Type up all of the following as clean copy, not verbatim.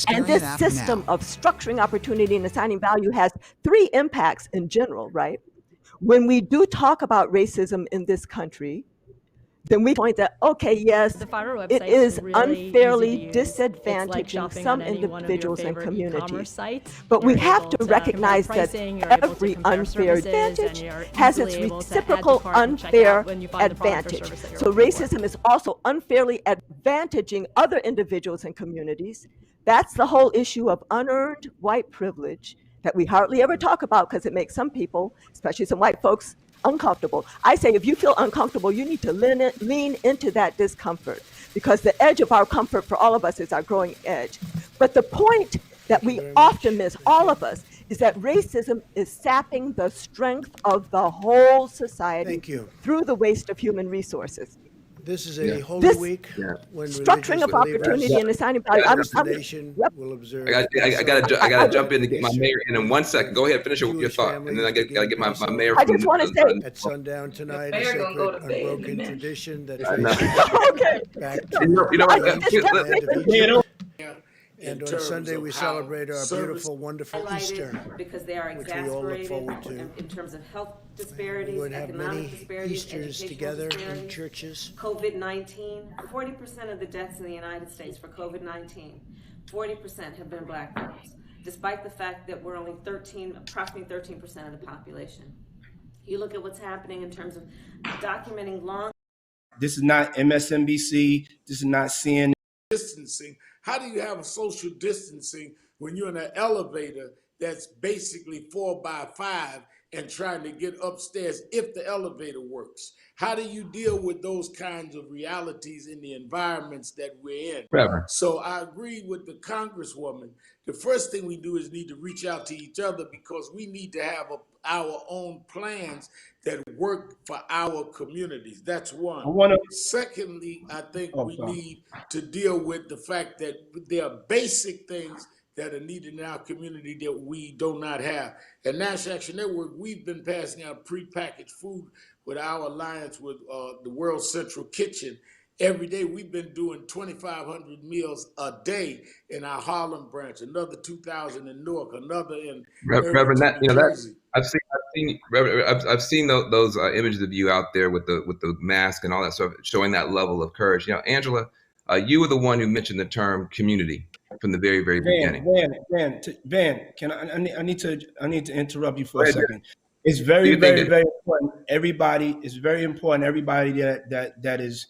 And this system of structuring opportunity and assigning value has three impacts in general, right? When we do talk about racism in this country, then we point that, okay, yes, it is unfairly disadvantaging some individuals and communities. But we have to recognize that every unfair advantage has its reciprocal unfair advantage. So racism is also unfairly advantaging other individuals and communities. That's the whole issue of unearned white privilege that we hardly ever talk about because it makes some people, especially some white folks, uncomfortable. I say if you feel uncomfortable, you need to lean into that discomfort because the edge of our comfort for all of us is our growing edge. But the point that we often miss, all of us, is that racism is sapping the strength of the whole society through the waste of human resources. This is a holy week when structuring of opportunity and assigning value. the nation will observe. I gotta jump in to get my mayor in 1 second. Go ahead, finish your thought, and then I gotta get my mayor. I just want to say at sundown tonight, a sacred, unbroken tradition that back to and on Sunday we celebrate our beautiful, wonderful Easter, because they are exasperated in terms of health disparities, economic disparities, Easters together in churches. COVID-19, 40% of the deaths in the United States for COVID-19, 40% have been Black folks, despite the fact that we're only approximately 13% of the population. You look at what's happening in terms of documenting long. This is not MSNBC. This is not CNN. Distancing. How do you have a social distancing when you're in an elevator that's basically 4x5 and trying to get upstairs if the elevator works? How do you deal with those kinds of realities in the environments that we're in? Forever. So I agree with the Congresswoman. The first thing we do is need to reach out to each other because we need to have our own plans that work for our communities. That's one. Secondly, I think we need to deal with the fact that there are basic things that are needed in our community that we do not have. At National Action Network, we've been passing out prepackaged food with our alliance with the World Central Kitchen. Every day we've been doing 2,500 meals a day in our Harlem branch, another 2,000 in Newark, another in Reverend. I've seen those images of you out there with the mask and all that stuff, showing that level of courage. You know, Angela, you were the one who mentioned the term community from the very beginning. Van, I need to interrupt you for a second. It's very important. It's very important. Everybody that is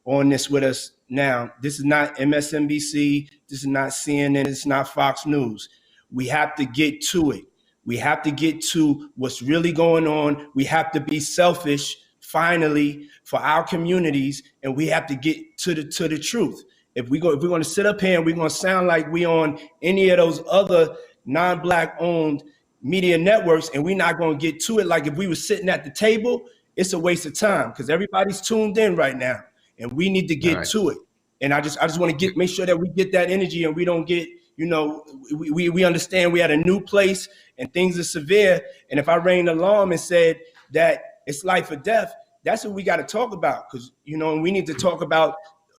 on this with us now. This is not MSNBC. This is not CNN. It's not Fox News. We have to get to it. We have to get to what's really going on. We have to be selfish, finally, for our communities, and we have to get to the truth. If we're going to sit up here and we're going to sound like we on any of those other non-Black owned media networks, and we're not going to get to it like if we were sitting at the table, it's a waste of time because everybody's tuned in right now, and we need to get to it. And I just want to make sure that we get that energy and we don't get, we understand we at a new place and things are severe. And if I rang the alarm and said that it's life or death, that's what we got to talk about because, and we need to talk about,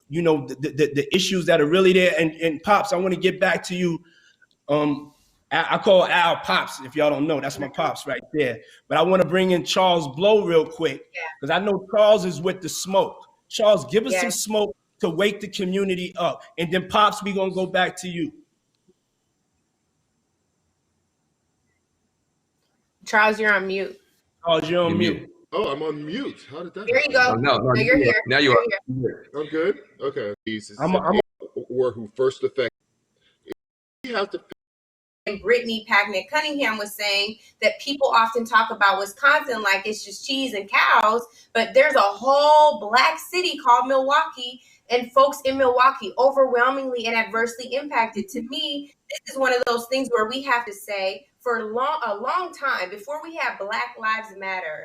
the issues that are really there. And Pops, I want to get back to you. I call Al Pops, if y'all don't know. That's my Pops right there. But I want to bring in Charles Blow real quick because I know Charles is with the smoke. Charles, give us some smoke to wake the community up. And then Pops, we're going to go back to you. Charles, you're on mute. Charles, you're on mute. Oh, I'm on mute. How did that There you go. No, you're here. Now you are. I'm good. Okay. Or who first affected. You have to. And Brittany Packnett Cunningham was saying that people often talk about Wisconsin like it's just cheese and cows, but there's a whole Black city called Milwaukee, and folks in Milwaukee overwhelmingly and adversely impacted. To me, this is one of those things where we have to say for a long time before we have Black Lives Matter.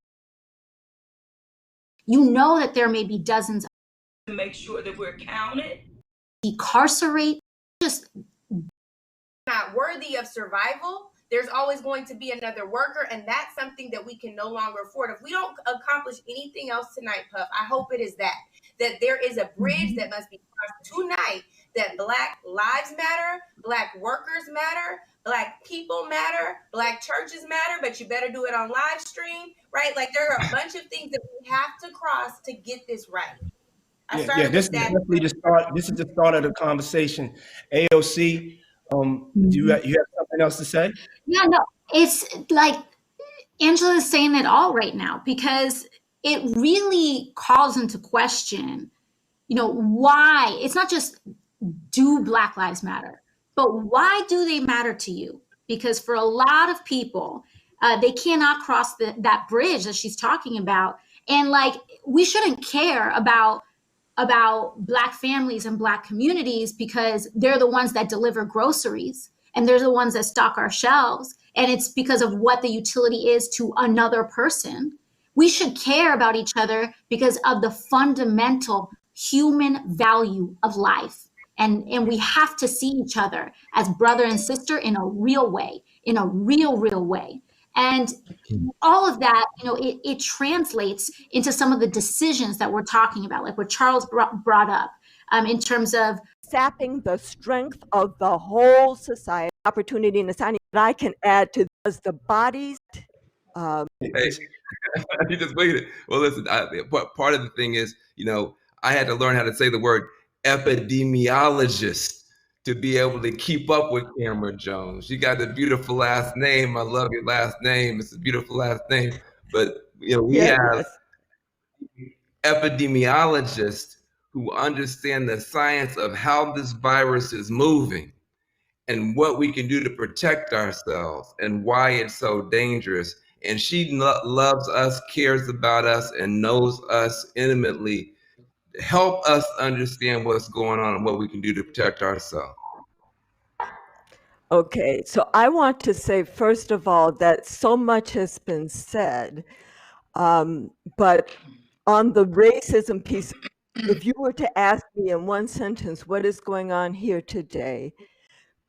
You know that there may be dozens to make sure that we're counted. Decarcerate, just not worthy of survival. There's always going to be another worker, and that's something that we can no longer afford. If we don't accomplish anything else tonight, Puff, I hope it is that there is a bridge that must be crossed tonight that Black lives matter, Black workers matter, Black people matter, Black churches matter, but you better do it on live stream, right? Like there are a bunch of things that we have to cross to get this right. This is definitely the start. This is the start of the conversation. AOC, do you have something else to say? Yeah, no, it's like Angela is saying it all right now, because it really calls into question, why it's not just do Black Lives Matter, but why do they matter to you? Because for a lot of people, they cannot cross that bridge that she's talking about. And like, we shouldn't care about Black families and Black communities because they're the ones that deliver groceries and they're the ones that stock our shelves. And it's because of what the utility is to another person. We should care about each other because of the fundamental human value of life. And we have to see each other as brother and sister in a real way, in a real way. And all of that, it translates into some of the decisions that we're talking about, like what Charles brought up in terms of sapping the strength of the whole society. Opportunity and assigning that I can add to this, the bodies. Hey, you just waited. Well, listen, part of the thing is, I had to learn how to say the word epidemiologist to be able to keep up with Cameron Jones. You got a beautiful last name. I love your last name. It's a beautiful last name. But, we have epidemiologists who understand the science of how this virus is moving and what we can do to protect ourselves and why it's so dangerous. And she loves us, cares about us, and knows us intimately. Help us understand what's going on and what we can do to protect ourselves. Okay, so I want to say, first of all, that so much has been said, but on the racism piece, if you were to ask me in one sentence, what is going on here today?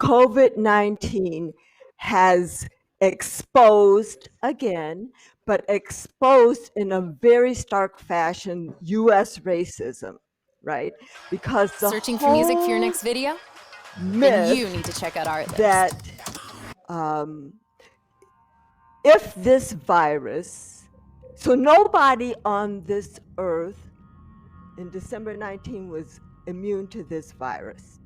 COVID-19 has exposed again, but exposed in a very stark fashion, US racism, right? Because the searching for music for your next video? Then you need to check out our list. That if this virus, so nobody on this earth in December 19 was immune to this virus.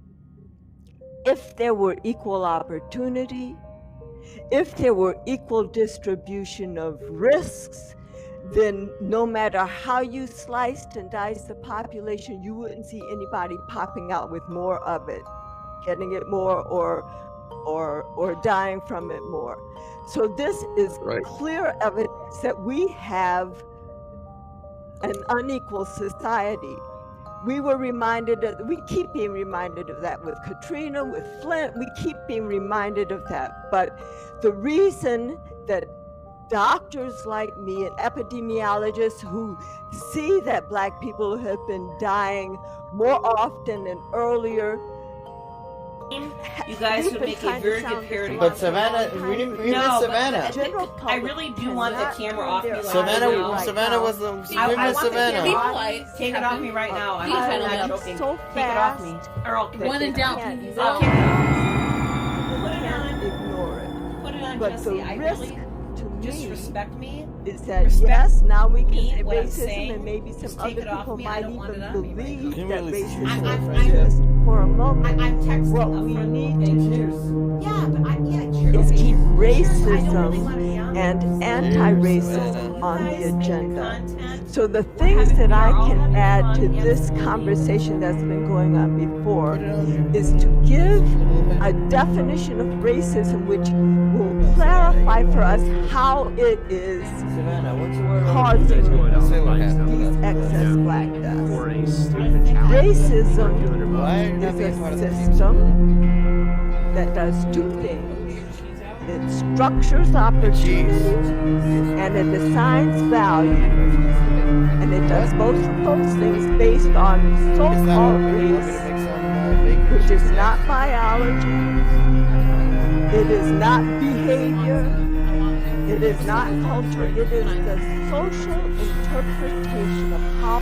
If there were equal opportunity, if there were equal distribution of risks, then no matter how you sliced and diced the population, you wouldn't see anybody popping out with more of it, getting it more or dying from it more. So this is clear evidence that we have an unequal society. We were reminded of, we keep being reminded of that with Katrina, with Flint, we keep being reminded of that. But the reason that doctors like me and epidemiologists who see that Black people have been dying more often and earlier, you guys would make a very good parody. But Savannah, we didn't Savannah. I really do want the camera off me. Savannah was the Savannah. Take it off me right now. I'm not joking. So take it off me. Or when in doubt, I'll kick it off. Ignore it. Put it on, but Jesse. the I risk really to me just respect me. Is that yes, now we can say what I'm racism, saying. and maybe some Just other take it off people me. I might don't want even it on me right believe now. that Really racism exists for a moment. I'm texting what a we friend need to do Yeah, but is keep really racism and anti-racism on the agenda. So the things that I can add to this conversation that's been going on before is to give a definition of racism which will clarify for us how it is causing these excess Black deaths. Racism is a system that does two things. It structures opportunity and it assigns value. And it does both of those things based on so-called race, which is not biology, it is not behavior, it is not culture, it is the social interpretation of how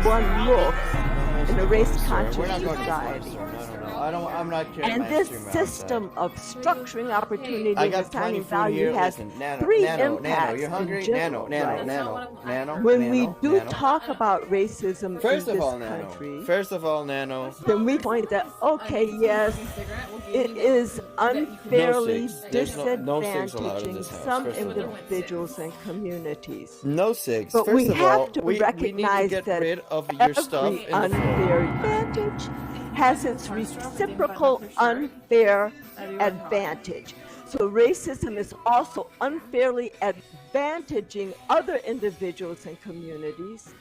one looks in a race-conscious society. I'm not kidding. And this system of structuring opportunity and assigning value has three impacts in general. When we do talk about racism in this country, first of all, Nano, then we point that, okay, yes, it is unfairly disadvantaging some individuals and communities. No SIGs. But First we of have all, to we recognize need to get that rid of your stuff every in the unfair advantage has its reciprocal unfair advantage. So racism is also unfairly advantaging other individuals and communities.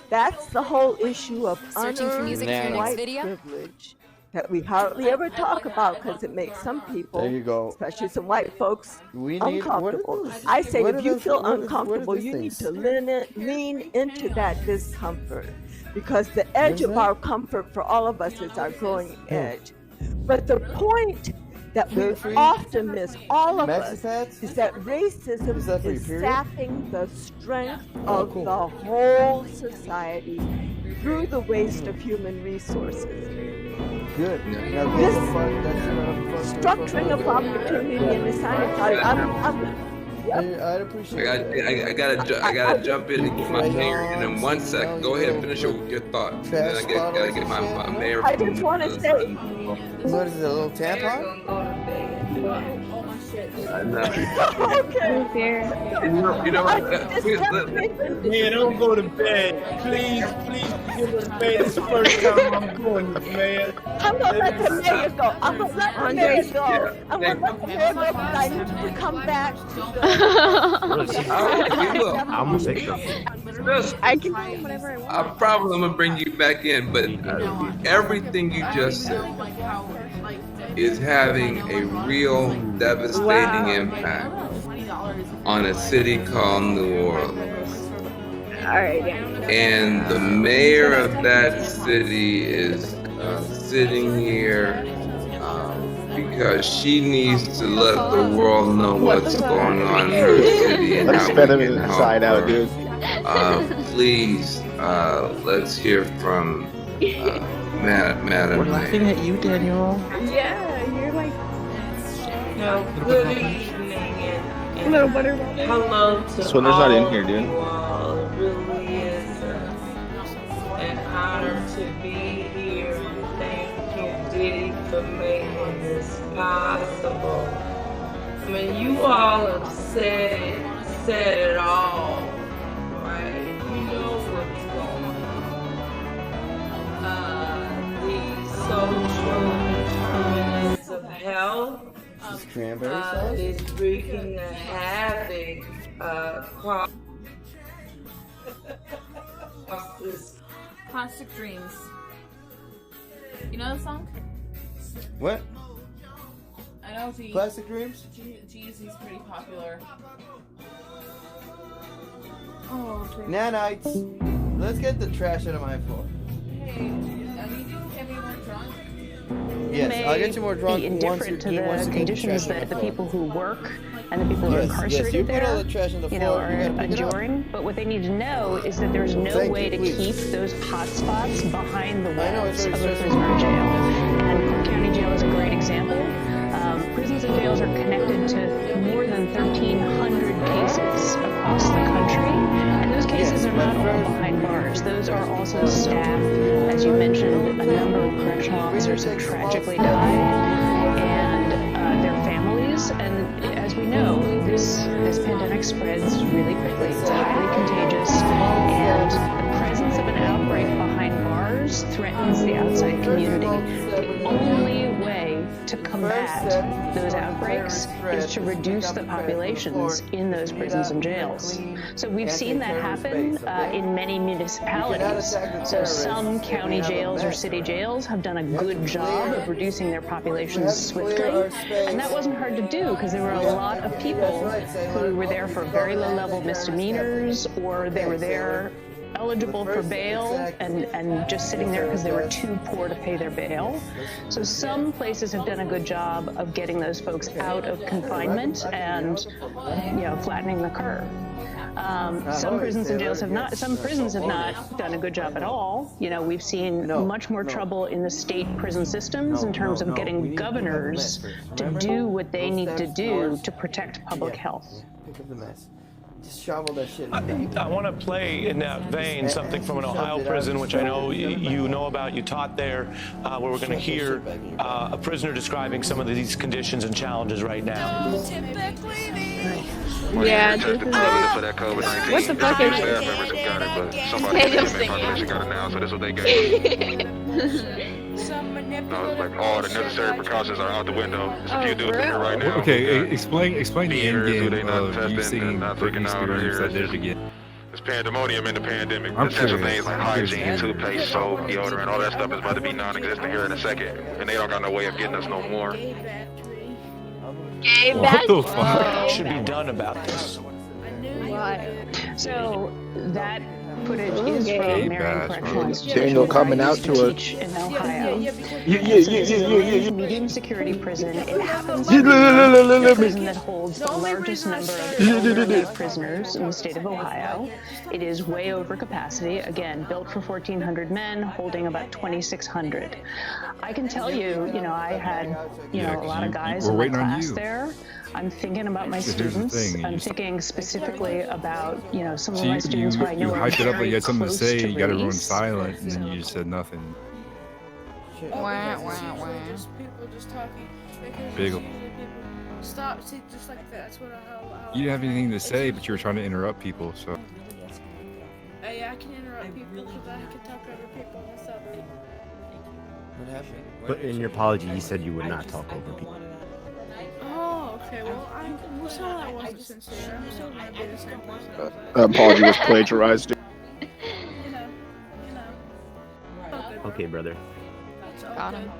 That's the whole issue of unearned white privilege that we hardly ever talk about because it makes some people, especially some white folks, uncomfortable. I say if you feel uncomfortable, you need to lean into that discomfort, because the edge of our comfort for all of us is our growing edge. But the point that we often miss, all of us, is that racism is sapping the strength of the whole society through the waste of human resources. Good. This structuring of opportunity and assigning value, I'd appreciate I gotta jump in and get my mayor in 1 second. Go ahead and finish your thought. And then I gotta get my mayor. I just want to say, what is it, a little tampon? Okay. You know what? Man, don't go to bed. Please give us bed. It's the first time I'm going, man. I'm gonna let the mayor go. I'm gonna let the mayor go. I'm gonna let the mayor go because I need you to come back. I'm gonna take them. I can do whatever I want. I'm probably gonna bring you back in, but everything you just said is having a real devastating impact on a city called New Orleans. All right, yeah. And the mayor of that city is sitting here because she needs to let the world know what's going on in her city and how we can help her. Please, let's hear from Madam We're laughing Mayor. at you, Daniel. Yeah, you're like Good evening and little butterball. hello to Swindler's not in all here, dude. you all. It really is an honor to be here. Thank you, Diddy, for making this possible. I mean, you all have said it all, right? You know what's going on. The social determinants of health is wreaking a havoc across this. Plastic Dreams. You know the song? What? I know G. Plastic Dreams? G-Eazy's pretty popular. Oh, okay. Nanites. Let's get the trash out of my floor. Hey, I need you to get me more drunk. Yes, I'll get you more drunk be once indifferent you to the conditions that the people who work and the people who are incarcerated you put there, all the trash on the you know, floor, are you gotta pick it up. enduring. But what they need to know is that there's no way to keep those hot spots behind the walls of a prison or jail. And Cook County Jail is a great example. Prisons and jails are connected to more than 1,300 cases across the country, and those cases are not all behind bars. Those are also staff. As you mentioned, a number of correctional officers have tragically died, and their families. And as we know, this pandemic spreads really quickly. It's highly contagious, and the presence of an outbreak behind bars threatens the outside community. The only way to combat those outbreaks is to reduce the populations in those prisons and jails. So we've seen that happen in many municipalities. So some county jails or city jails have done a good job of reducing their populations swiftly, and that wasn't hard to do because there were a lot of people who were there for very low-level misdemeanors, or they were there eligible for bail and just sitting there because they were too poor to pay their bail. So some places have done a good job of getting those folks out of confinement and, you know, flattening the curve. Some prisons and jails have not. Some prisons have not done a good job at all. You know, we've seen much more trouble in the state prison systems in terms of getting governors to do what they need to do to protect public health. Pick up the mess. Just shovel that shit. I want to play in that vein something from an Ohio prison, which I know you know about, you taught there, where we're going to hear a prisoner describing some of these conditions and challenges right now. Yeah, this is what the fuck is this? Daniel's population got it now, so that's what they gave. Like all the necessary precautions are out the window. There's a few dudes in here right now. Okay, explain the end game of you singing Britney Spears that did it again. There's pandemonium in the pandemic. I'm Essential curious. things like hygiene, toothpaste, soap, deodorant, all that stuff is about to be non-existent here in a second. And they don't got no way of getting us no more. What the fuck should be done about this? So that footage is from Marion Correctional Institution. Daniel coming out to teach in Ohio. Yeah. Medium security prison. It happens to be the prison that holds the largest number of elderly prisoners in the state of Ohio. It is way over capacity. Again, built for 1,400 men, holding about 2,600. I can tell you, you know, I had, you know, a lot of guys in my class there. I'm thinking about my students. I'm thinking specifically about, you know, some of my students who I know you are hyped it up like you had something to close say, to you got everyone release. silent, and then you just said nothing. Wah. People just talking. Big. Stop, see, just like that. That's what how You didn't have anything to say, but you were trying to interrupt people, so. Hey, I can interrupt people because I can talk over people. What's up? What happened? But in your apology, you said you would not talk over people. Oh, okay. Well, we'll say that wasn't sincere. I'm still gonna be the same person. apology was plagiarized. Okay, brother. Got him.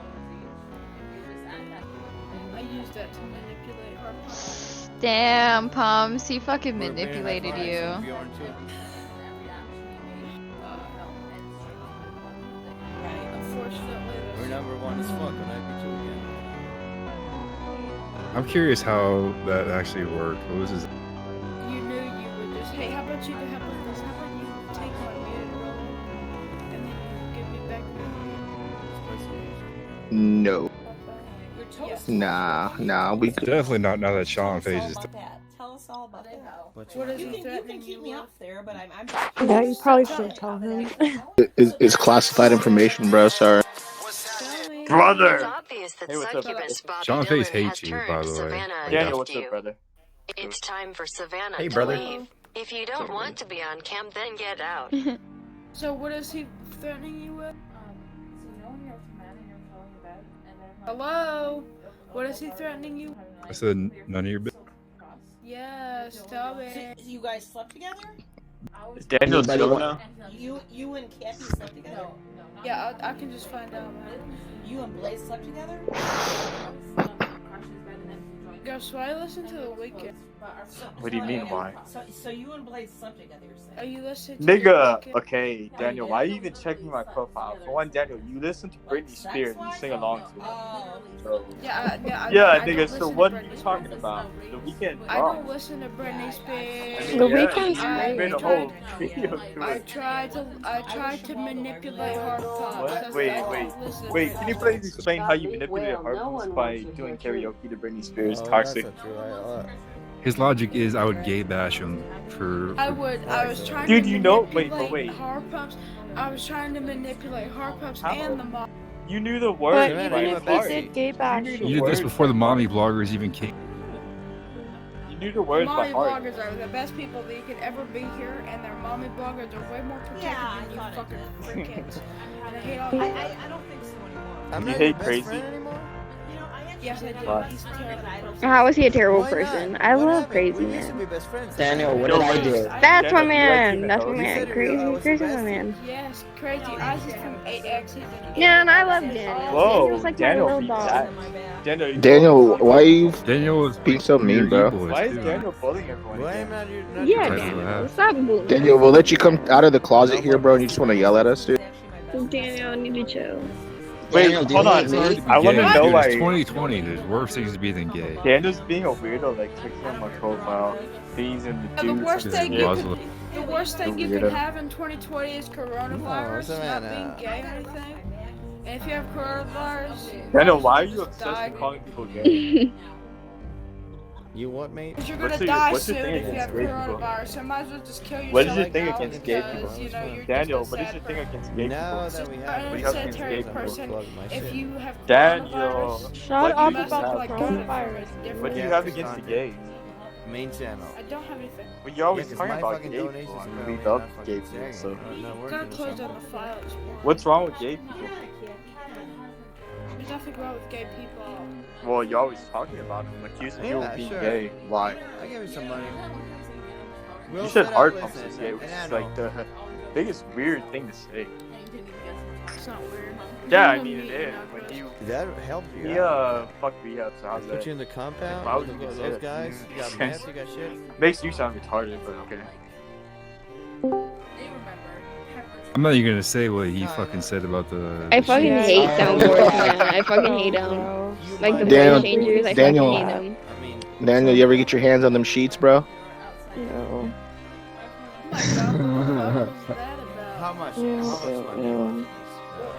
I used that to manipulate her. Damn, Pumps, he fucking manipulated you. We're number one as fuck when I beat you again. I'm curious how that actually worked. What was his? You knew you would just. Hey, how about you do this? How about you take my muted role and then you give me back No. Yes. Nah, we could. Definitely not now that Sean phases. Tell us all about that. What is he You threatening can keep me with? off there, but I'm Yeah, you probably should tell him. It's classified information, bro. Sorry. Brother. Hey, what's up? Sean Face hates you, by the way. Daniel, what's up, brother? It's time for Savannah Hey, to brother. leave. If you don't want to be on cam, then get out. So what is he threatening you with? Hello? What is he threatening you? I said none of your business. Yes, tell me. So you guys slept together? Is Daniel still now? You and Kathy slept together? Yeah, I can just find out, man. You and Blaze slept together? Yo, so I listen to The Weeknd. What do you mean, why? So you and Blaze slept together, you're saying? Are you listening to Nigga, The Weeknd? okay, Daniel, why are you even checking my profile? For one, Daniel, you listen to Britney Spears and sing along to her. So, Yeah, I nigga, don't so listen what to are you Britney talking Spears. about? The Weeknd, I don't listen to Britney Spears. The Weeknd's you made a whole video to I it. tried to manipulate hard pop. What? Wait, can you please explain how you manipulated Harpoons by doing karaoke to Britney Spears' Toxic? His logic is I would gay bash him for. I was trying Dude, to you know, manipulate hard pumps. I was trying to manipulate hard pumps and the mob. You knew the words But by even if heart. he did gay bash, You did this before the mommy bloggers even came. You knew the words by Mommy heart. bloggers are the best people that you could ever be here, and their mommy bloggers are way more protected than you fucking freakins. And I hate all I don't think so anymore. You hate crazy. Yes, I do. What? He's a terrible person. how is he a terrible person? I love Crazy Man. Daniel, what did I do? That's my Daniel, man. you That's my like man. Crazy's my man. Yes, crazy. I see from 8X. Yeah, and I love Daniel. Whoa, Daniel's like my Daniel little beat dog. that. Daniel, why are you Daniel was being so mean, bro? Why is Daniel bullying everyone? Yeah, Daniel. Stop bullying. Daniel, we'll let you come out of the closet here, bro, and you just want to yell at us, dude. Daniel, I need to chill. Wait, hold on. I want to know, Dude, like, it's 2020. There's worse things to be than gay. Daniel's being a weirdo, like, checking out my profile. He's in the The dudes worst and thing shit. you could, the worst thing you could Weirdo. have in 2020 is coronavirus, not being gay or anything. And if you have coronavirus, Daniel, why are you obsessed with calling people gay? You what, mate? because you're gonna die soon if you have coronavirus. So might as well just kill yourself. What is your right thing now against gay people? because, you know, you're Daniel, just a what is sad your thing person. against gay Now people? that we An have What do you have against unsanitary gay person, people? if you have Daniel, coronavirus, what do you you must have? like coronavirus. What do you have against the gays? Main channel. I don't have anything. Well, you're always Yeah, 'cause talking my about fucking gay donations people. I are mean, we probably love not gay fucking people, so. Gotta close down the file. What's wrong with gay people? There's nothing wrong with gay people. Well, you're always talking about them, accusing you of being sure. gay. Why? I give you some money. You said art pumps is gay, which is like the biggest weird thing to say. It's not weird. Yeah, I mean it is. When you Did that help you? he fucked me up, so how's that? Put you in the compound? Why would Look you at say those that? guys? You got meth, you got shit? Makes you sound retarded, but okay. I'm not even gonna say what he fucking said about the. I fucking shit. hate soundboards, man. I fucking hate them. Like the voice changers, I fucking hate them. Daniel, you ever get your hands on them sheets, bro? No. How much?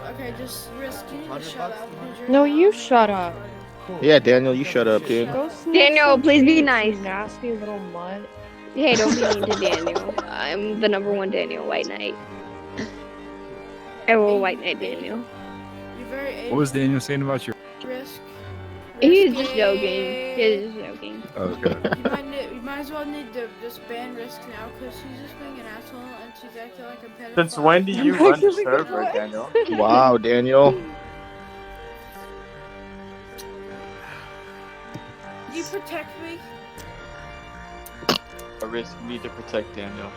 Okay, just risk. You need to shut up. No, you shut up. Yeah, Daniel, you shut up, dude. Daniel, please be nice. Nasty little mutt. Hey, don't be mean to Daniel. I'm the #1 Daniel White Knight. I will White Knight Daniel. What was Daniel saying about your? Risk. He's just joking. He's just joking. Okay. You might as well need to just ban Risk now because she's just being an asshole and she's acting like a pedophile. Since when do you run the server, Daniel? Wow, Daniel. You protect me. A risk you need to protect Daniel.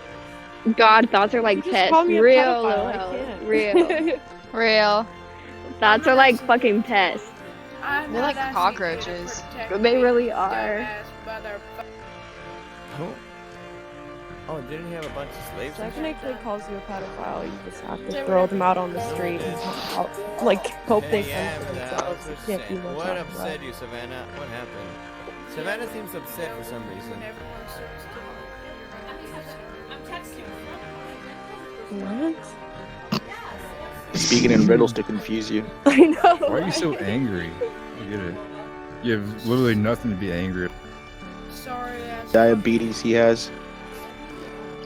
God, thoughts are like just pets. called me a Real, pedophile, I little can't. real. Real. Thoughts are like fucking pets. They're like cockroaches. They really are. Oh, didn't he have a bunch of slaves? Technically calls you a pedophile. You just have to throw them out on the street and like hope they fend for themselves. You can't do much What after upset that. you, Savannah? What happened? Savannah seems upset for some reason. I'm texting What? Speaking in riddles to confuse you. I know. Why are you so angry? I get it. You have literally nothing to be angry about. Sorry, Diabetes he has.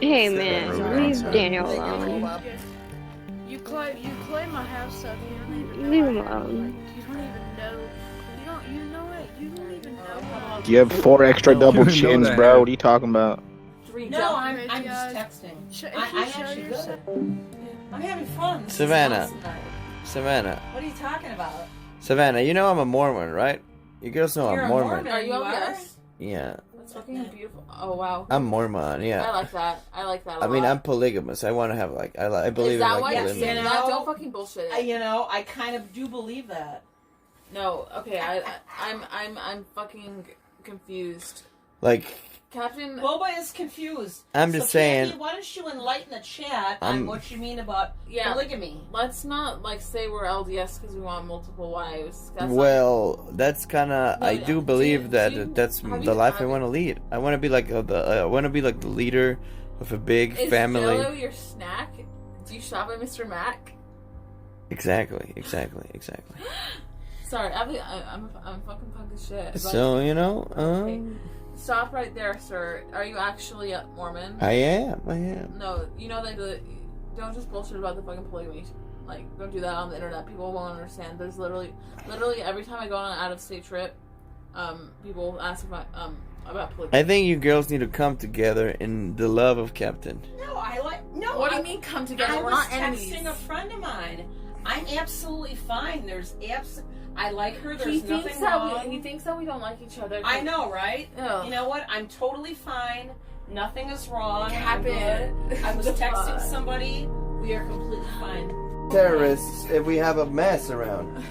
Hey man, leave Daniel alone. You claim my house stuff. You don't even know. Leave him alone. You don't even know. You know what? You don't even know. You have 4 extra double You know chins, that. bro. What are you talking about? No, I'm just texting. I'm actually good. I'm having fun. This is Savannah. awesome night. Savannah. What are you talking about? Savannah, you know I'm a Mormon, right? You girls know You're I'm a Mormon. Are you? Yes. Yeah. That's fucking beautiful. Oh wow. I'm Mormon, yeah. I like that. I like that a I mean, lot. I'm polygamous. I want to have like I believe Is that in why like you're polygamy. saying that? Don't fucking bullshit it. You know, I kind of do believe that. No, okay, I'm fucking confused. Like Captain Boba is confused. I'm just saying- Kathy, why don't you enlighten the chat I'm- on what you mean about polygamy? Let's not like say we're LDS because we want multiple wives. Well, that's kind of. I do believe that that's have the you- life I want to lead. I want to be like I want to be like the leader of a big Is family. Jello your snack? Do you shop at Mr. Mac? Exactly. Sorry, I'm fucking punk as shit. So you know, Stop right there, sir. Are you actually a Mormon? I am. No, you know that don't just bullshit about the fucking polygamy. Like, don't do that on the internet. People won't understand. There's literally every time I go on an out-of-state trip, people ask if about polygamy. I think you girls need to come together in the love of Captain. No, What do you mean come together? We're not enemies. texting a friend of mine. I'm absolutely fine. I like her. There's nothing wrong. He thinks that we don't like each other. I know, right? Ugh. You know what? I'm totally fine. Nothing is wrong. Cap I'm it. good. I was texting somebody. We are completely fine. Terrorists, if we have a mess around,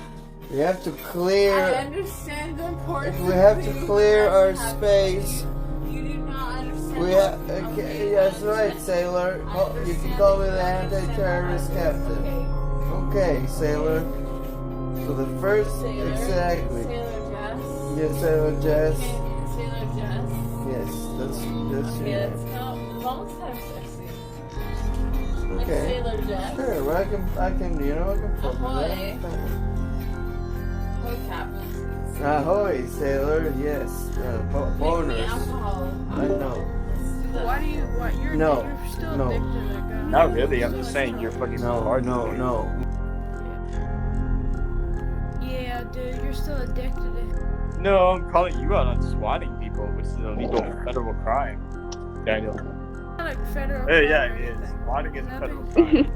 we have to clear. I understand the importance. We have to clear our space. You do not understand. We have. Okay, that's right, sailor. You can call me the anti-terrorist captain. Okay, sailor. So the first, exactly. Yes, Sailor Jess. Sailor Jess. Yes, that's Yeah, it's almost kind of sexy. Like okay. Sailor Jess. Sure, well, I can, fuck with Ahoy. that. Ahoy, Captain. Ahoy, sailor. Yes. Boners. Alcohol. I know. Why do you? What? You're still addicted to that guy. Not really. I'm just saying you're fucking hard. No. Yeah, dude, you're still addicted to him. No, I'm calling you out on swatting people, which is an illegal federal crime, Daniel. Not like federal. Hey, yeah, it is. Swatting is a federal crime.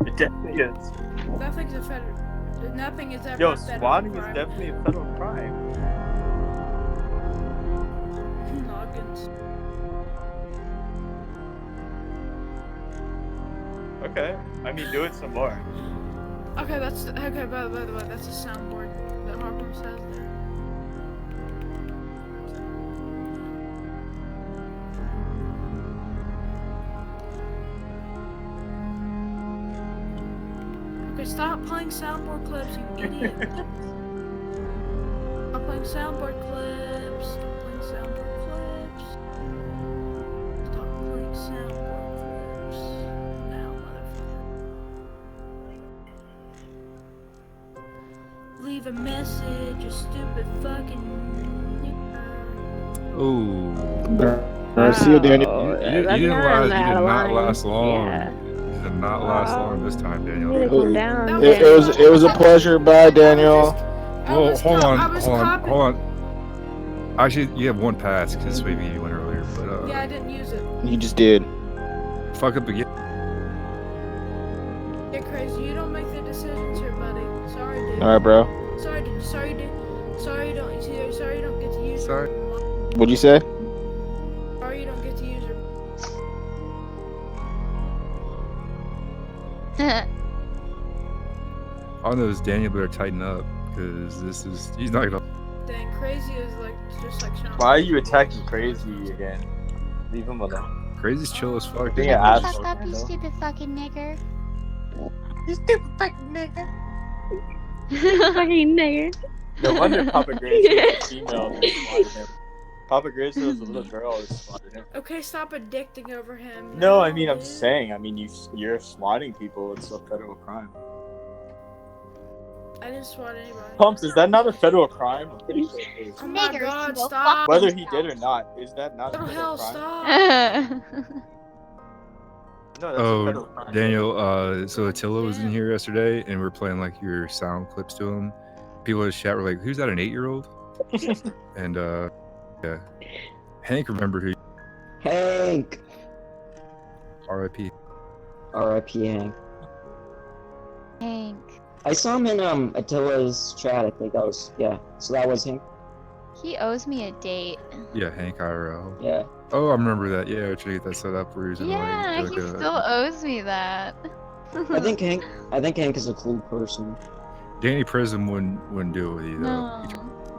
It definitely is. Nothing's a federal. Nothing is ever Yo, a federal swatting crime. is definitely a federal crime. Noggins. Okay, I mean, do it some more. Okay, by the way, that's a soundboard that Harper says there. Okay, stop playing soundboard clips, you idiot. Stop playing soundboard clips. Stop playing soundboard clips. Stop playing soundboard clips. Now, motherfucker. Leave a message, you stupid fucking Ooh. See you, Daniel. You did not last long. Yeah. You did not last long this time, Daniel. It was a pleasure. Bye, Daniel. Well, hold on. Actually, you have one pass because maybe you went earlier, but yeah, I didn't use it. You just did. Fuck up again. You're crazy. You don't make the decisions here, buddy. Sorry, dude. All right, bro. Sorry, dude. Sorry, you don't get to use. Sorry. What'd you say? Sorry, you don't get to use her. All I know is Daniel better tighten up because he's not gonna. Dang, crazy is like just like Sean. Why are you attacking Crazy again? Leave him alone. Crazy's chill as fuck. Being an asshole. Fuck up, you stupid fucking nigger. You stupid fucking nigga. Fucking nigger. No wonder Papa Grace was a female that swatted him. Papa Grace was a little girl that swatted him. Okay, stop addicting over him. No, I mean, I'm saying, you're swatting people. It's a federal crime. I didn't swat anybody. Pumps, is that not a federal crime? I'm pretty sure it is. Oh my god, stop. Whether he did or not, is that not a federal crime? Stop. No, that's a federal crime. Daniel, so Attila was in here yesterday and we're playing like your sound clips to him. People in the chat were like, who's that, an 8-year-old? And yeah. Hank, remember who? Hank. R.I.P. R.I.P. Hank. Hank. I saw him in Attila's chat. I think that was So that was him. He owes me a date. Yeah, Hank IRL. Yeah. Oh, I remember that. Yeah, I tried to get that set up where he's Yeah, annoying. he still owes me that. I think Hank is a cool person. Danny Prism wouldn't do it with you though. No.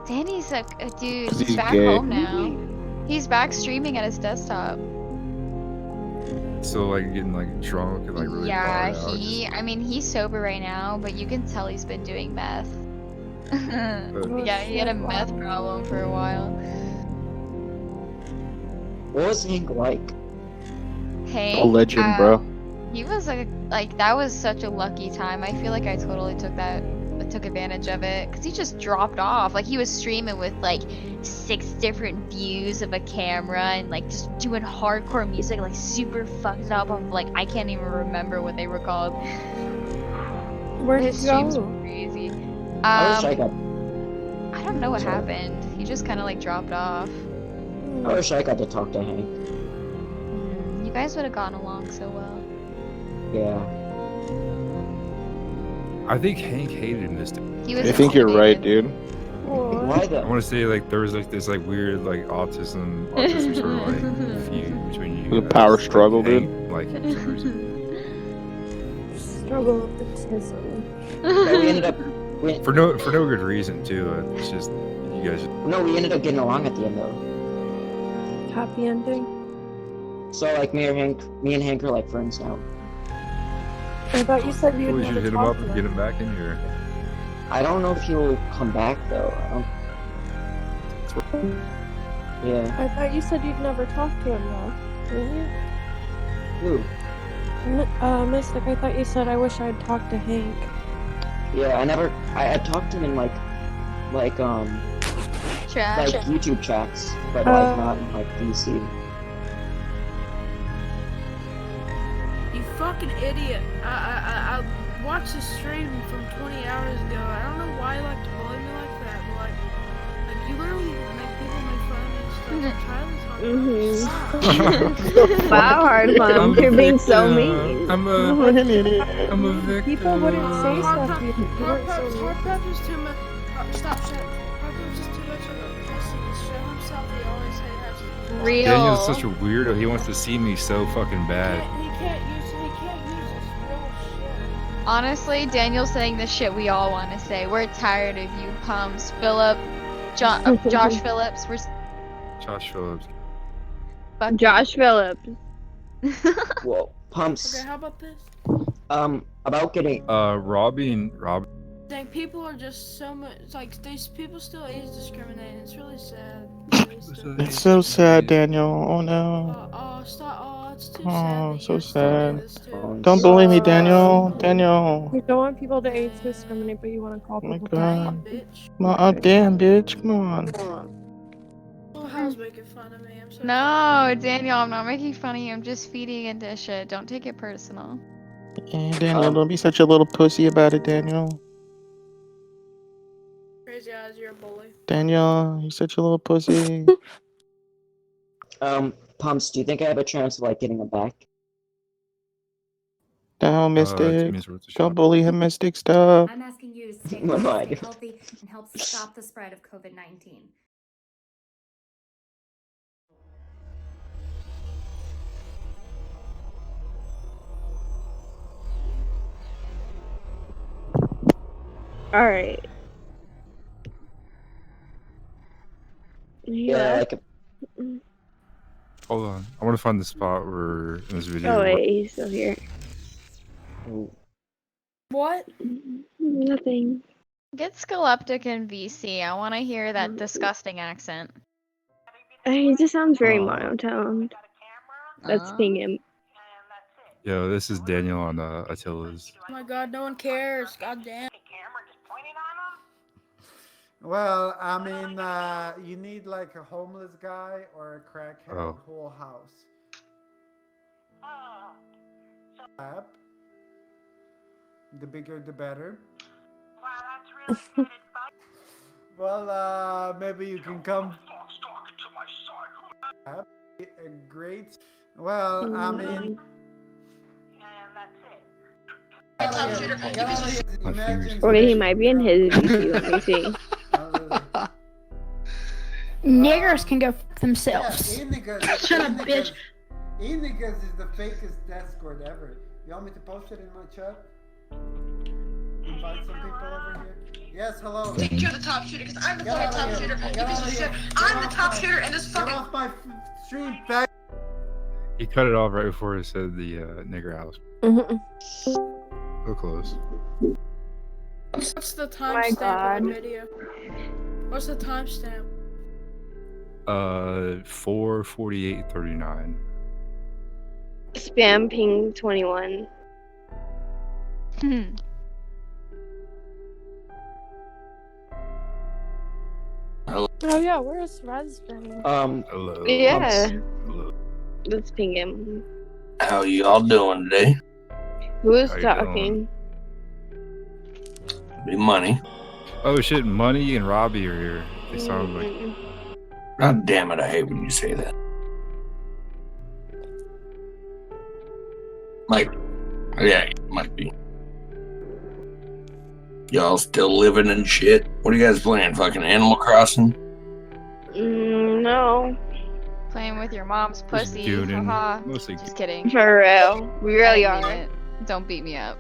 Danny's a dude. He's He's back gay. home now. He's back streaming at his desktop. So like getting like drunk and like really Yeah, barred out. he's sober right now, but you can tell he's been doing meth. Yeah, he had a meth problem for a while. What was Hank like? Hank, A legend, bro. He was like that was such a lucky time. I feel like I totally took advantage of it because he just dropped off. Like he was streaming with like 6 different views of a camera and like just doing hardcore music, like super fucked up. Of like I can't even remember what they were called. Where'd His he go? streams were crazy. I wish I got. I don't know what happened. He just kind of like dropped off. I wish I got to talk to Hank. You guys would have gotten along so well. Yeah. I think Hank hated him this time. He was I think you're right, dude. Why I want to say like there was like this like weird like autism sort of like feud between you. The guys. power struggle, Hank, dude. Like for some reason. Struggle of the tism. We ended up. For no good reason too. It's just you guys. No, we ended up getting along at the end though. Happy ending. So like me and Hank are like friends now. I thought you said you We would should hit him up and get him back in here. I don't know if he'll come back though. I don't. Yeah. I thought you said you'd never talk to him though, didn't you? Who? Mystic, I thought you said I wish I'd talked to Hank. Yeah, I talked to him in like Chat. YouTube chats, but like not in like VC. You fucking idiot. I watched the stream from 20 hours ago. I don't know why you like to bully me like that, but like you literally make people make fun of me and stuff. I'm trying to talk. Wow, hard fun. You're being so mean. I'm a victim. People wouldn't say stuff to you. Hardpep is too much. Stop shit. Hardpep is just too much of a pussy to show himself. He always has Real. Daniel's such a weirdo. He wants to see me so fucking bad. He can't use this real shit. Honestly, Daniel's saying the shit we all want to say. We're tired of you, Pumps, Philip, Josh Phillips. Josh Phillips. Josh Phillips. Whoa, Pumps. Okay, how about this? About getting Robbie. Dang, people are just so much like these people still age discriminate. It's really sad. It's so sad, Daniel. Oh no. Stop. Oh, it's too Oh, sad. so sad. Don't bully me, Daniel. Daniel. You don't want people to age discriminate, but you want to call Oh my people god. bitch. Oh damn, bitch. Come on. Oh, Hal's making fun of me. I'm so No, Daniel, I'm not making fun of you. I'm just feeding into shit. Don't take it personal. Yeah, Daniel, don't be such a little pussy about it, Daniel. crazy eyes. You're a bully. Daniel, you're such a little pussy. Pumps, do you think I have a chance of like getting him back? No, Mystic. Don't bully him, Mystic. Stop. I'm asking you to stay No, I stay don't. healthy and help stop the spread of COVID-19. All right. Yeah, like Hold on. I want to find the spot where in this video. Oh wait, he's still here. What? Nothing. Get Scaleptic and VC. I want to hear that disgusting accent. He just sounds very monotone. Let's ping him. Yo, this is Daniel on Attila's. Oh my god, no one cares. God damn. Well, I mean, you need like a homeless guy or a crackhead whole house. The bigger, the better. Well, maybe you can come. A great. Well, I mean. Or he might be in his VC. Let me see. Niggers can go f themselves. Yeah, Shut up, bitch. E-Niggas is the fakest Discord ever. You want me to post it in my chat? Invite some people over here. Yes, hello. You're the top shooter because I'm the fucking top shooter. You piece of shit. I'm the top shooter in this fucking. Get off my stream, fag. He cut it off right before he said the nigger house. So close. What's the timestamp of the video? What's the timestamp? 4:48:39. Spam ping 21. Oh yeah, where's Raspberry? Hello. Yeah. Let's ping him. How y'all doing today? Who is How you talking? Be money. Oh shit, Money and Robbie are here. They sound like. God damn it, I hate when you say that. Might. Yeah, it might be. Y'all still living and shit? What are you guys playing? Fucking Animal Crossing? No. Playing with your mom's pussy. Haha. Just kidding. For real. We really I mean are. it. Don't beat me up.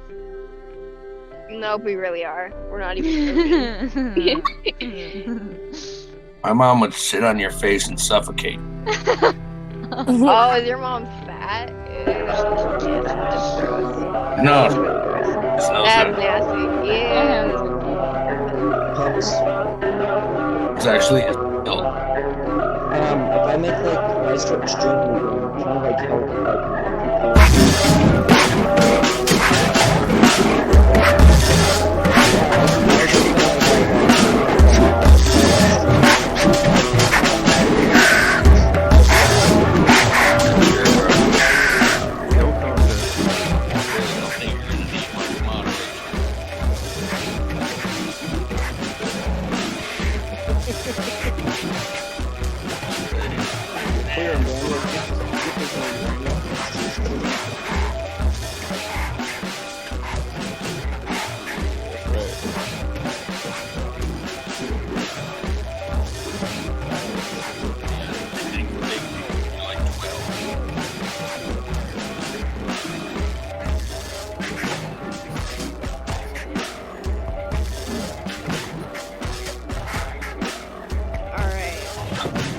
Nope, we really are. We're not even joking. My mom would sit on your face and suffocate. Oh, is your mom fat? No. That's nasty. Yeah. Yes. It's actually a skill. If I make like, when I start streaming again, I'm trying to like help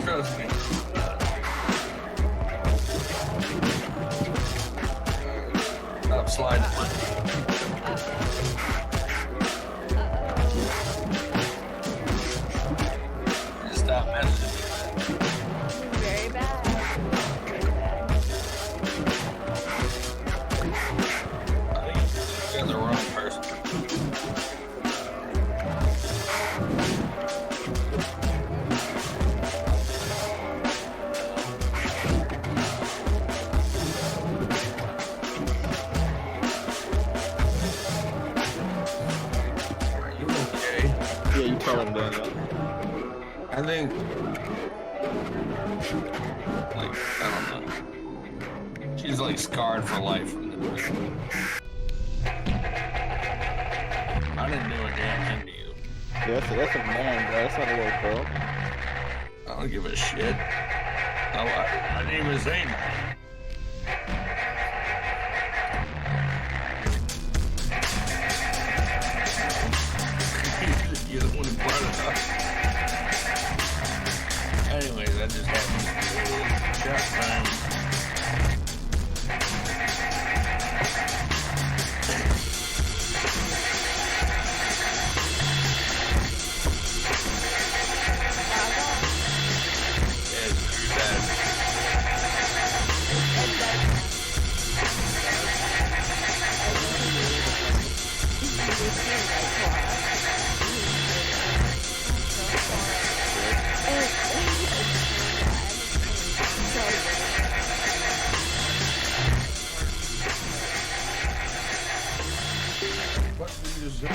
Trust me. Stop sliding. Just stop messaging me. Very bad. I think you're the wrong person. Yeah, you tell him that. I think, like, I don't know. She's like scarred for life from this. I didn't do a damn thing to you. Yeah, that's a man, bro. That's not a little girl. I don't give a shit. I didn't even say nothing. You're the one who brought it up. Anyways, that just happened. Shot time. Yeah, it's pretty bad. What did you just do? All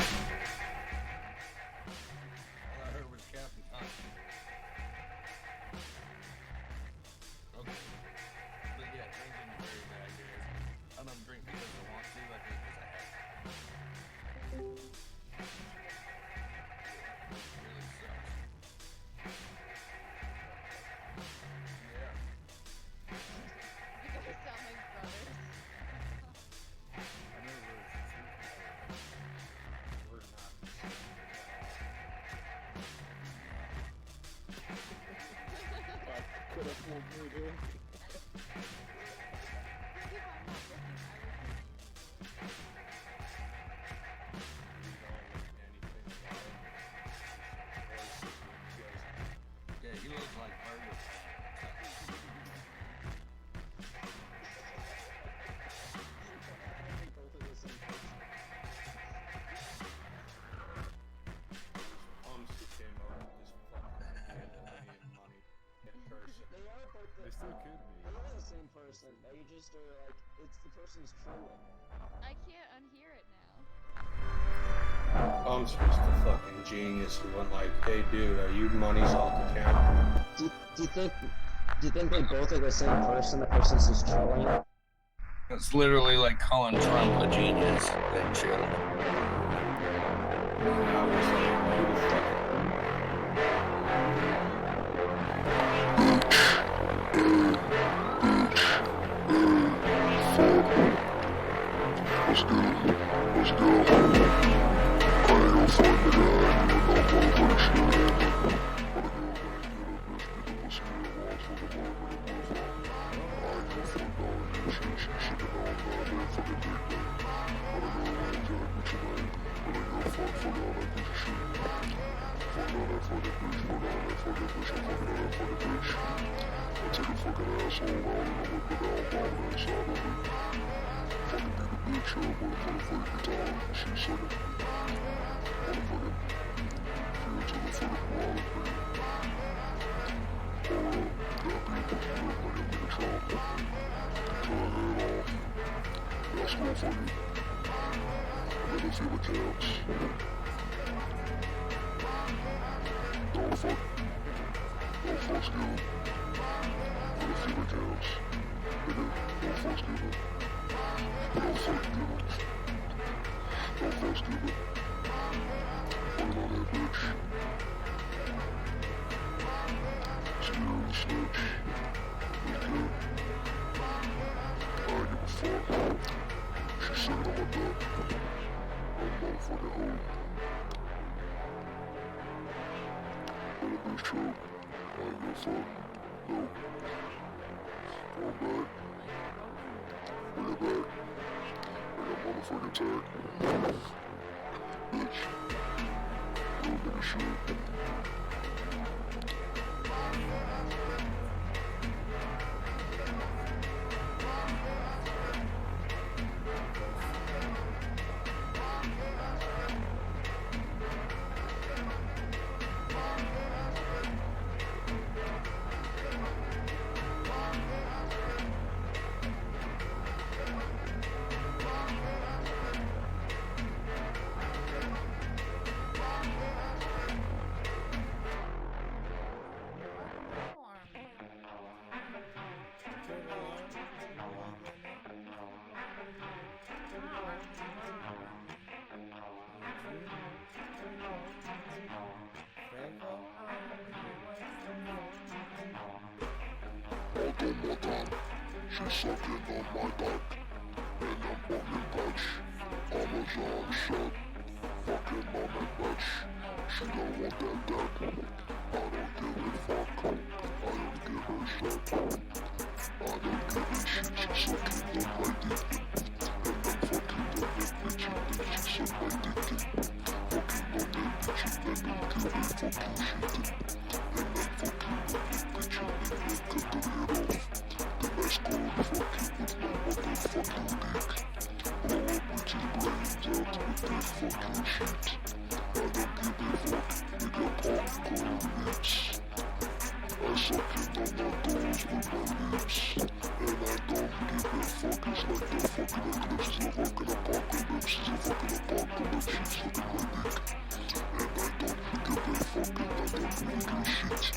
I heard was Captain Thompson. Okay. But yeah, drinking is very bad, guys. I don't drink because I want to, I drink because I have to. It really Could have fooled me, dude. Yeah, he looks like murder. They still could be. They are the same person. They just are like, it's the person's trolling. I can't unhear it now. I'm just a fucking genius who went like, hey dude, are you money salt account? Do you think they both are the same person? The person's just trolling? It's literally like calling Trump a genius and shit. Let's go. Let's go. I ain't gonna fight the guy, you know, motherfucker, shit. asshole out and I whip it out, mom inside of it. Fucking beat the bitch up with a motherfucking guitar. She's sucking. Motherfucking feel to the fucking wallet, man. Hold up, got people pushing up like a nigga Trump. Cut her head off. That's motherfucking. Let her feel the counts. Don't fuck. Don't fuck skill. Let her feel the counts. Nigga, don't fuck skill. Don't fuck skill. Don't fuck skill. Fucking on that bitch. Skill the snitch. It's good. I don't give a fuck. She's sucking on my duck. I'm a motherfucking hoe. Let a bitch choke. I ain't gonna fuck. No. Fall back. Bring it back. I got motherfucking tag. Bitch. Real nigga shit. She's sucking on my back, and I'm fucking patch. I'm a John shot, fucking on that bitch. She don't want that dick. I don't give a fuck. I don't give a shit. I don't give a shit. She's sucking on my dick, and I'm fucking on that bitch. And she suck my dick. Fucking on that bitch, and I don't give a fucking shit. And I'm fucking on that bitch, and I cut the head off. Let's go fucking with my motherfucking dick. Blow up bitches' brains out with that fucking shit. I don't give a fuck, nigga popcorn lips. I suck it on my toes with my lips. And I don't give a fuck, it's like the fucking eclipse. It's a fucking apocalypse. It's a fucking apocalypse. She's sucking my dick. And I don't give a fuck, and I don't really give a shit.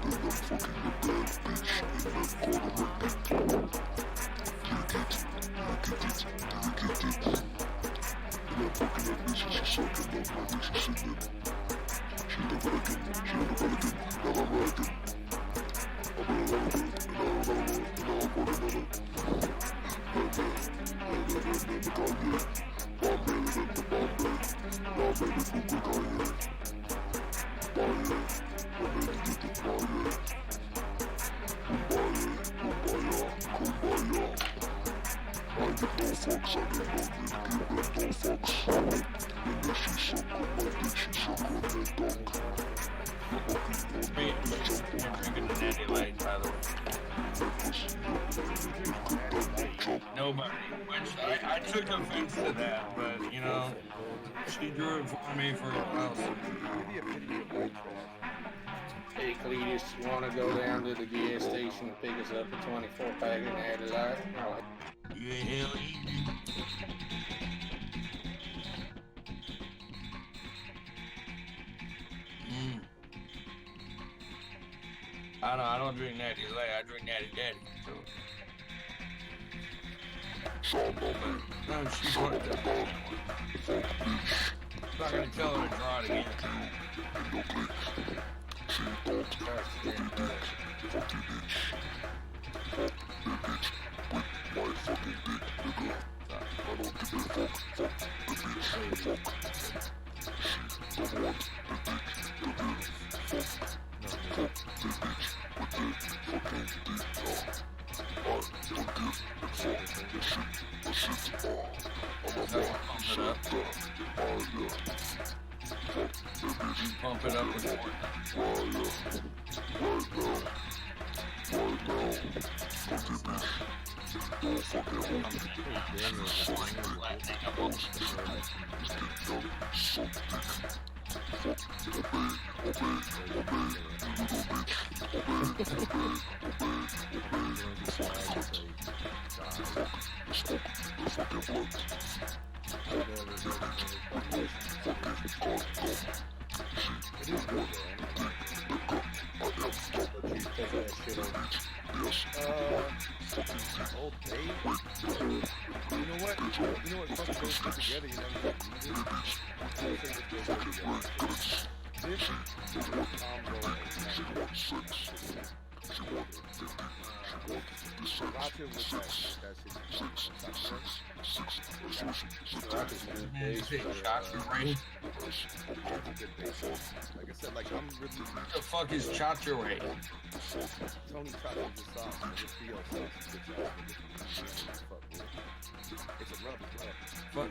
And I'm fucking a bad bitch in that corner of my dick. You get it. And I'm fucking that bitch and she's sucking on my dick, she's sitting in. She's the Vatican, now I'm rocking. I'm in another bit, and now I'm fucking another. And the Kanye. Bombay, and the Bombay. Now I'm ready to Google Kanye. Baye, I'm ready to get the Baye. Kumbaya. I give no fucks, I give no fucks. And then she suck on my dick, she suck on that dunk. You're drinking the Natty Light, by the way. Nobody, which I took offense to that, but you know, she drew it for me for a while. Hey Cletus, you want to go down to the gas station and pick us up a 24 pack of Natty Light? Yeah, hell I don't drink Natty Light, I drink Natty Daddy. So. No, she's not gonna tell her to draw it again. My fucking dick, nigga. I don't give a fuck. Fuck the bitch. Fuck. She don't want the dick. The bitch. Fuck. Fuck the bitch with the fucking dick. I don't give a fuck. The shit. I'm a boy. Shut up. Yeah. Fuck the bitch. Pump it up with Right now. Old Bay? You know what? You know what fucking goes good together? You know what I mean? This combo Sriracha with that shit. Sriracha's good base for like I said, like I'm really. What the fuck is chacharay? Tony Chacha is a sauce. It's a Creole sauce. It's a rub as well.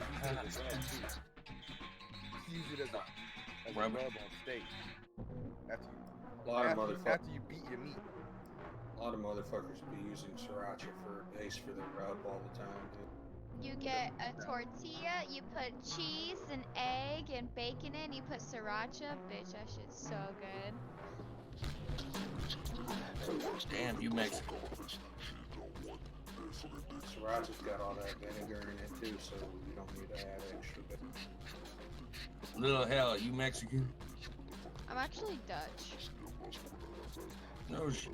Use it as a rub on steak. After you beat your meat. A lot of motherfuckers be using sriracha for base for their rub all the time, dude. You get a tortilla, you put cheese and egg and bacon in, you put sriracha. Bitch, that shit's so good. Damn, you Mexican. Sriracha's got all that vinegar in it too, so you don't need to add extra vinegar. Little hell, you Mexican? I'm actually Dutch. No shit.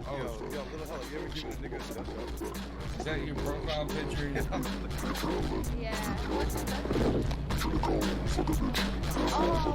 Oh, yo, little hell, you ever given a nigga a Dutch oven? Is that your profile picture? Yeah. What's a Dutch? Oh,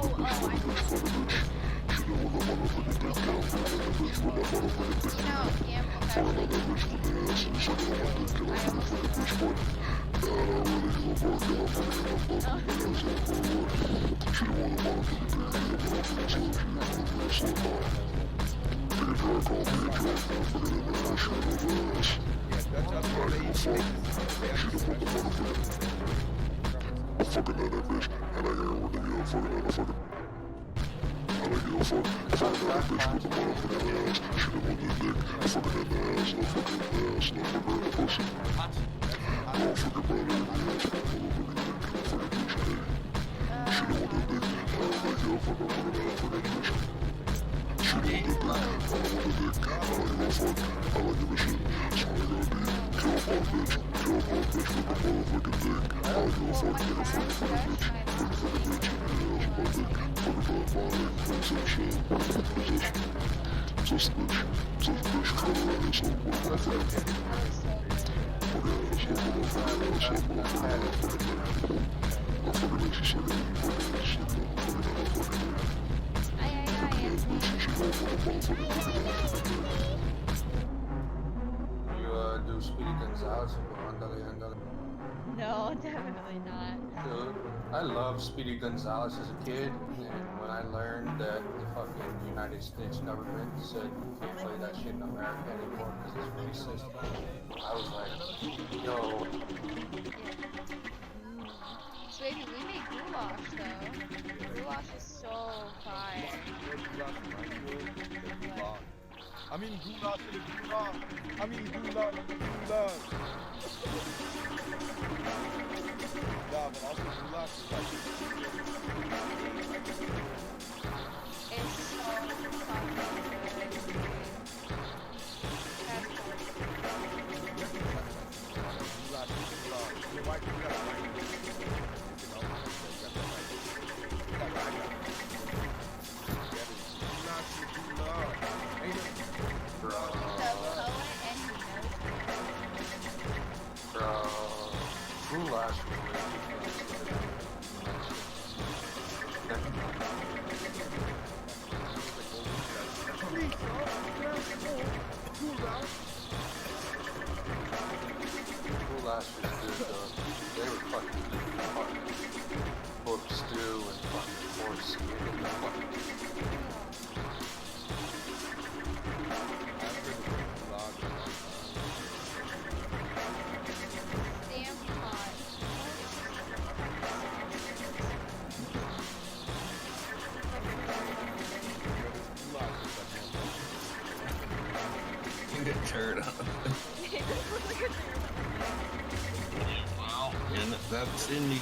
I do Speedy Gonzales and go andale, andale? No, definitely not. Dude, I loved Speedy Gonzales as a kid, and when I learned that the fucking United States government said you can't play that shit in America anymore because it's racist, I was like, yo. Baby, we made goulash though. Goulash is so fire. I mean goulash in the goulash. I mean goulash in the goulash. Yeah, but also goulash is like... It's so fucking good. Goulash is goulash. You know, white people got Goulash. Goulash was good though. They were fucking pork stew and fucking pork skin and fucking. Get turned on. Wow, and that's in the.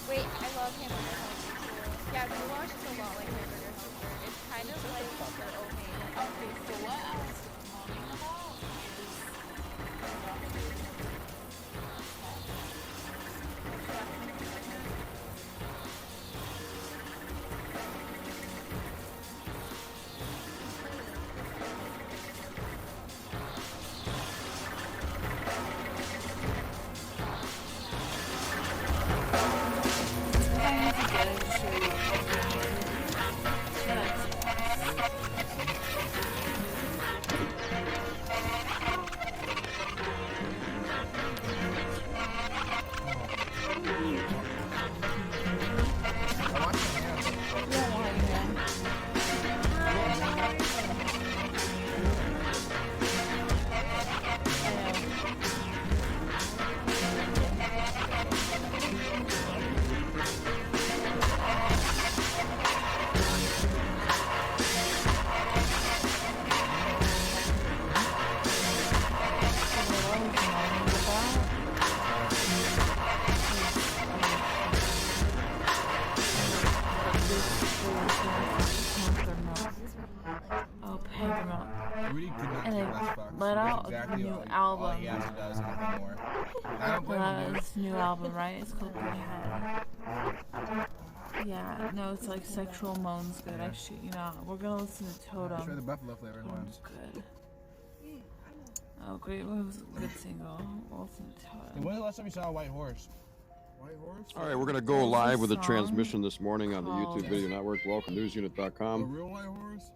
Wait, I love Hamburger Helper too. Yeah, goulash is a lot like Hamburger Helper. It's kind of like their own name. Okay, so what I was talking about and they let out a new album. This new album, right? It's called Good Head. Yeah, no, it's like Sexual Moan's good. I shoot you not. We're gonna listen to Totem. Try the buffalo flavor one. Totem's good. Oh, great. What was a good single? We'll listen to Totem. When was the last time you saw a white horse? White horse? All right, we're going to go live with a transmission this morning on the YouTube Video Network. Welcome, newsunit.com. A real white horse?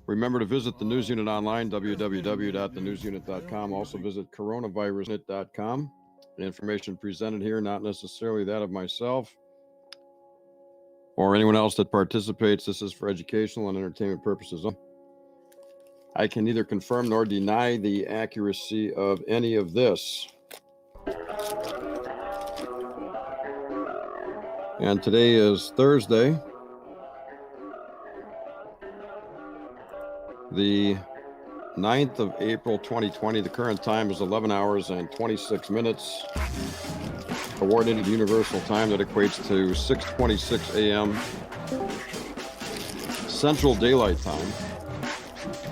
Remember to visit the News Unit online, www.thenewsunit.com. Also visit coronavirusnit.com. The information presented here, not necessarily that of myself or anyone else that participates. This is for educational and entertainment purposes. I can neither confirm nor deny the accuracy of any of this. And today is Thursday, the 9th of April, 2020. The current time is 11 hours and 26 minutes. Coordinated universal time that equates to 6:26 a.m. Central Daylight Time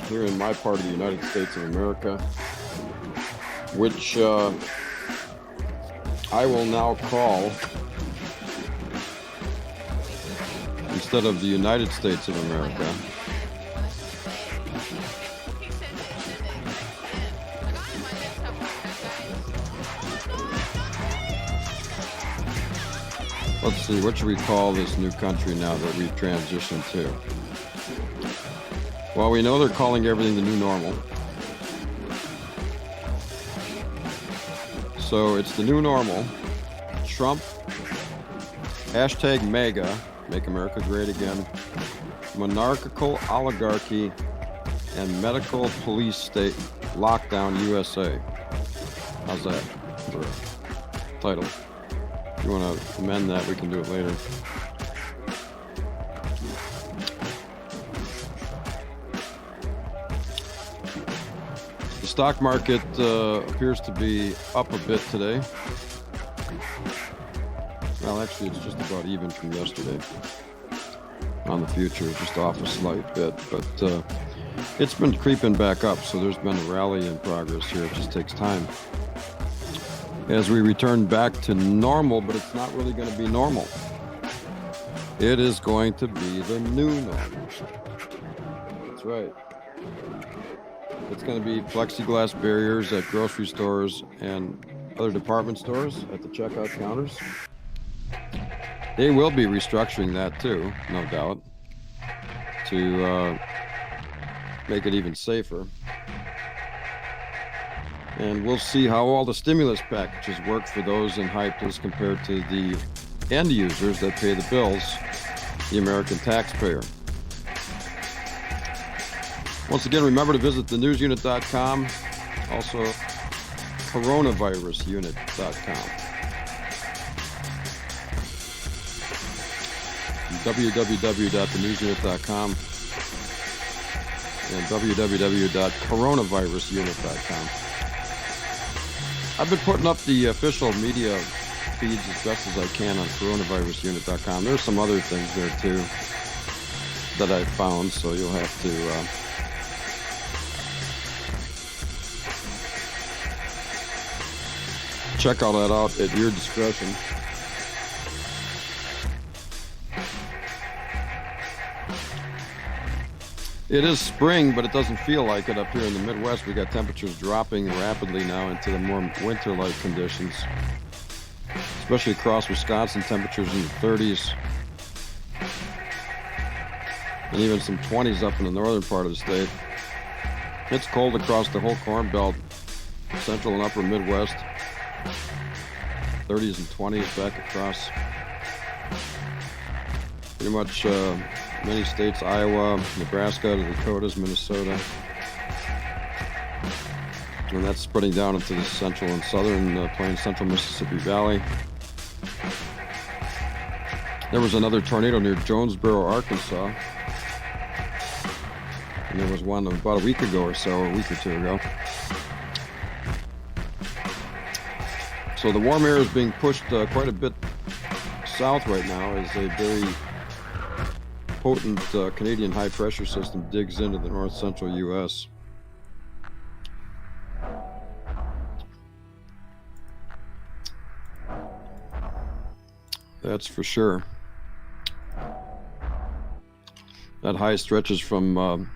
here in my part of the United States of America, which I will now call, instead of the United States of America, let's see, what should we call this new country now that we've transitioned to? Well, we know they're calling everything the new normal. So it's the new normal. Trump, hashtag MAGA, Make America Great Again, monarchical oligarchy, and medical police state lockdown USA. How's that for a title? If you want to amend that, we can do it later. The stock market appears to be up a bit today. Well, actually, it's just about even from yesterday on the future, just off a slight bit, but it's been creeping back up, so there's been a rally in progress here. It just takes time as we return back to normal, but it's not really going to be normal. It is going to be the new normal. That's right. It's going to be plexiglass barriers at grocery stores and other department stores at the checkout counters. They will be restructuring that too, no doubt, to make it even safer. And we'll see how all the stimulus packages work for those in high places compared to the end users that pay the bills, the American taxpayer. Once again, remember to visit thenewsunit.com, also coronavirusunit.com. www.thenewsunit.com. and www.coronavirusunit.com. I've been putting up the official media feeds as best as I can on coronavirusunit.com. There's some other things there too that I found, so you'll have to check all that out at your discretion. It is spring, but it doesn't feel like it up here in the Midwest. We got temperatures dropping rapidly now into the more winter-like conditions, especially across Wisconsin. Temperatures in the 30s, and even some 20s up in the northern part of the state. It's cold across the whole Corn Belt, central and upper Midwest. 30s and 20s back across pretty much many states: Iowa, Nebraska, the Dakotas, Minnesota. And that's spreading down into the central and southern plains, central Mississippi Valley. There was another tornado near Jonesboro, Arkansas. And there was one about a week ago or so, or a week or two ago. So the warm air is being pushed quite a bit south right now as a very potent Canadian high pressure system digs into the north central U.S. That's for sure. That high stretches from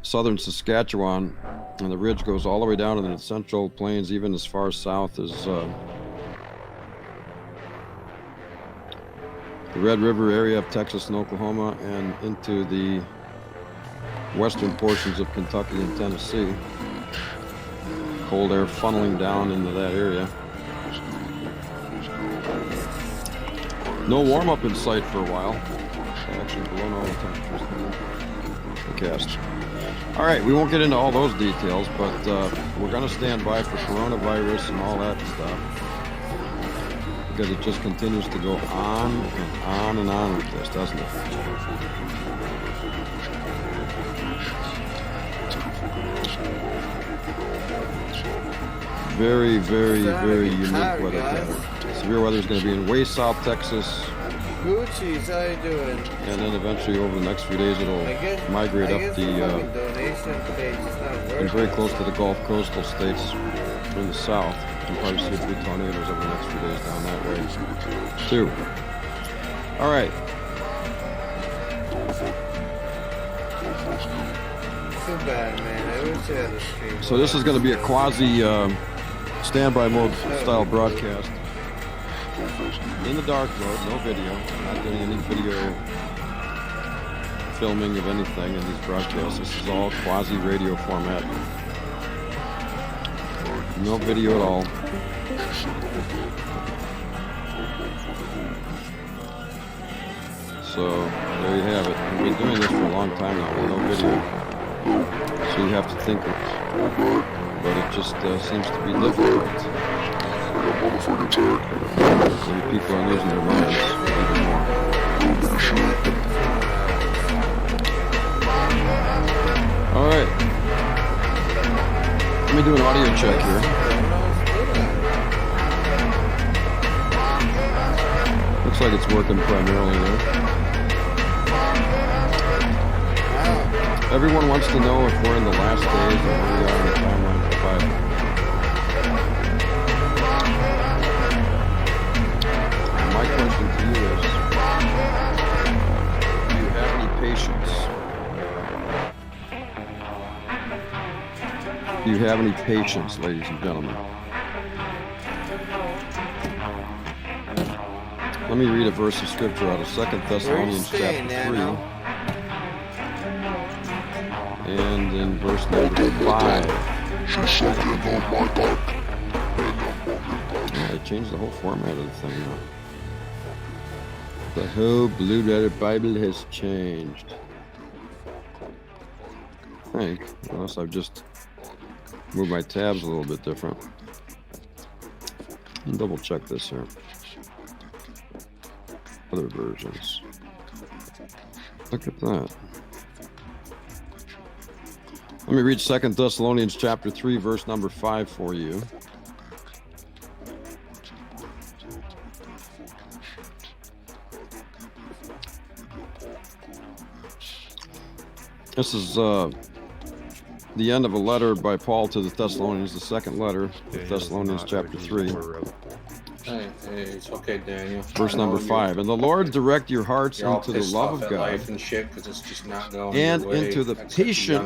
southern Saskatchewan, and the ridge goes all the way down into the central plains, even as far south as the Red River area of Texas and Oklahoma, and into the western portions of Kentucky and Tennessee. Cold air funneling down into that area. No warm-up in sight for a while. Actually below normal temperatures forecast. All right, we won't get into all those details, but we're going to stand by for coronavirus and all that stuff, because it just continues to go on and on and on with this, doesn't it? Very, very, very unique weather pattern. Severe weather is going to be in way south Texas. Gucci's, how you doing? And then eventually over the next few days it'll migrate up the and very close to the Gulf coastal states in the south. You'll probably see a few tornadoes over the next few days down that way too. All right. Too bad, man. I wish I had a stream. So this is going to be a quasi standby mode style broadcast. In the dark mode, no video. I'm not doing any video filming of anything in these broadcasts. This is all quasi radio format. No video at all. So there you have it. I've been doing this for a long time now with no video. So you have to think it. But it just seems to be difficult. Maybe people are losing their minds even more. All right. Let me do an audio check here. Looks like it's working primarily there. Everyone wants to know if we're in the last days or where we are in the timeline of the Bible. My question to you is, do you have any patience? Do you have any patience, ladies and gentlemen? Let me read a verse of scripture out of 2 Thessalonians chapter 3. And in verse number 5. Yeah, they changed the whole format of the thing now. The whole Blue Letter Bible has changed. I think, unless I've just moved my tabs a little bit different. I'll double check this here. Other versions. Look at that. Let me read 2 Thessalonians chapter 3, verse number 5 for you. This is the end of a letter by Paul to the Thessalonians, the second letter, Thessalonians chapter 3. Hey, it's okay, Daniel. Verse number 5. And the Lord direct your hearts You're all into the pissed love off of at God life and shit 'cause it's just not going and your way. into the Except the patient young